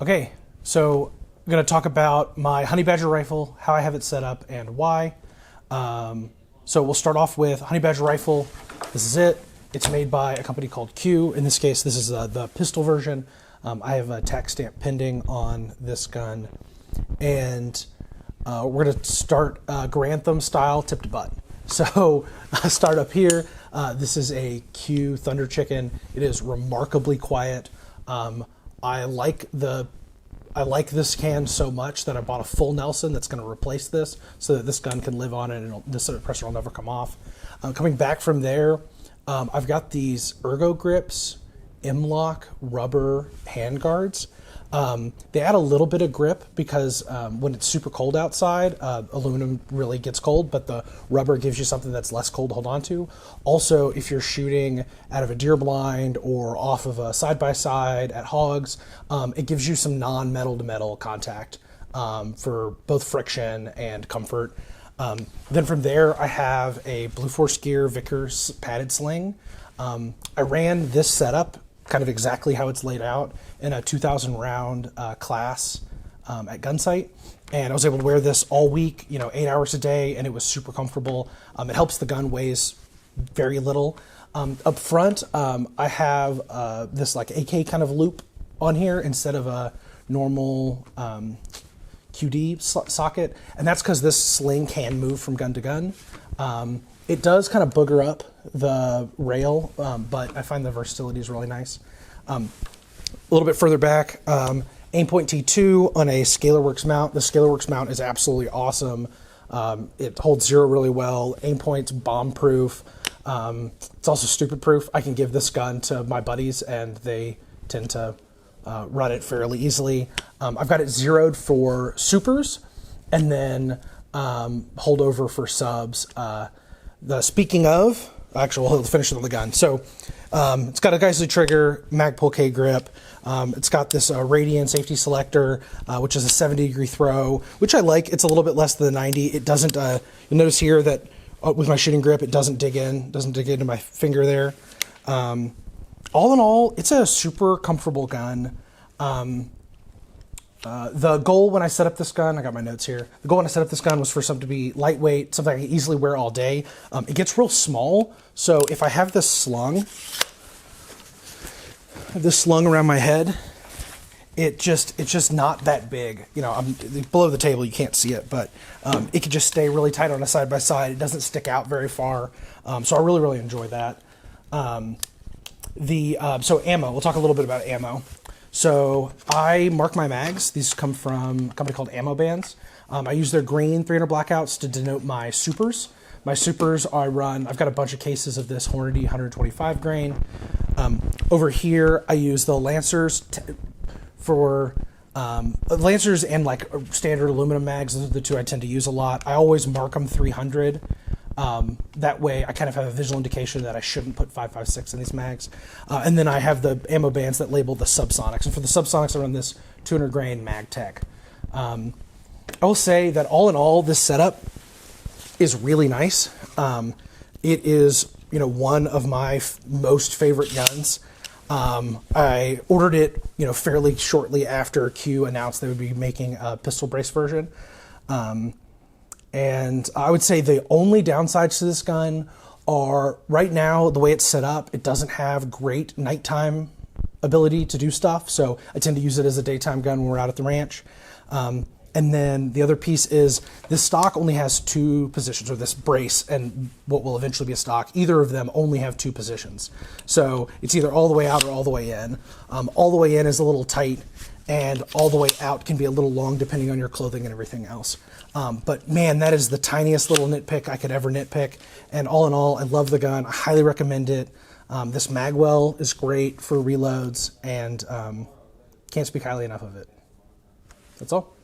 Okay, so I'm going to talk about my Honeybadger rifle, how I have it set up, and why. So we'll start off with Honeybadger rifle. This is it. It's made by a company called Q. In this case, this is the pistol version. I have a tax stamp pending on this gun. And we're going to start Grantham style tip to butt. So I'll start up here. This is a Q Thunder Chicken. It is remarkably quiet. I like this can so much that I bought a full Nelson that's going to replace this so that this gun can live on it and this suppressor will never come off. Coming back from there, I've got these Ergo grips, M-lock rubber hand guards. They add a little bit of grip because when it's super cold outside, aluminum really gets cold, but the rubber gives you something that's less cold to hold on to. Also, if you're shooting out of a deer blind or off of a side-by-side at hogs, it gives you some non-metal to metal contact for both friction and comfort. Then from there, I have a Blue Force Gear Vickers padded sling. I ran this setup kind of exactly how it's laid out in a 2,000 round class at Gunsight. And I was able to wear this all week, 8 hours a day, and it was super comfortable. It helps the gun weighs very little. Up front, I have this like AK kind of loop on here instead of a normal QD socket. And that's because this sling can move from gun to gun. It does kind of booger up the rail, but I find the versatility is really nice. A little bit further back, Aimpoint T2 on a ScalarWorks mount. The ScalarWorks mount is absolutely awesome. It holds zero really well. Aimpoint's bomb-proof. It's also stupid-proof. I can give this gun to my buddies, and they tend to run it fairly easily. I've got it zeroed for supers, and then holdover for subs. Speaking of, actually, we'll finish it on the gun. So it's got a Geissele trigger, Magpul K grip. It's got this Radian safety selector, which is a 70-degree throw, which I like. It's a little bit less than the 90. It doesn't, you'll notice here that with my shooting grip, it doesn't dig into my finger there. All in all, it's a super comfortable gun. The goal when I set up this gun, I got my notes here. The goal when I set up this gun was for something to be lightweight, something I can easily wear all day. It gets real small, so if I have this slung around my head, it's just not that big. I'm below the table, you can't see it, but it could just stay really tight on a side by side. It doesn't stick out very far, so I really, really enjoy that. So ammo, we'll talk a little bit about ammo. So I mark my mags. These come from a company called Ammo Bands. I use their green 300 blackouts to denote my supers. My supers I've got a bunch of cases of this Hornady 125 grain. Over here I use the Lancers for Lancers and like standard aluminum mags. Those are the two I tend to use a lot. I always mark them 300. That way I kind of have a visual indication that I shouldn't put 5.56 in these mags. And then I have the ammo bands that label the subsonics. And for the subsonics, I run this 200 grain mag tech. I will say that all in all, this setup is really nice. It is, one of my most favorite guns. I ordered it, fairly shortly after Q announced they would be making a pistol brace version. And I would say the only downsides to this gun are, right now, the way it's set up, it doesn't have great nighttime ability to do stuff. So I tend to use it as a daytime gun when we're out at the ranch. And then the other piece is this stock only has two positions, or this brace and what will eventually be a stock. Either of them only have two positions. So it's either all the way out or all the way in. All the way in is a little tight, and all the way out can be a little long depending on your clothing and everything else. But man, that is the tiniest little nitpick I could ever nitpick. And all in all, I love the gun. I highly recommend it. This magwell is great for reloads, and can't speak highly enough of it. That's all.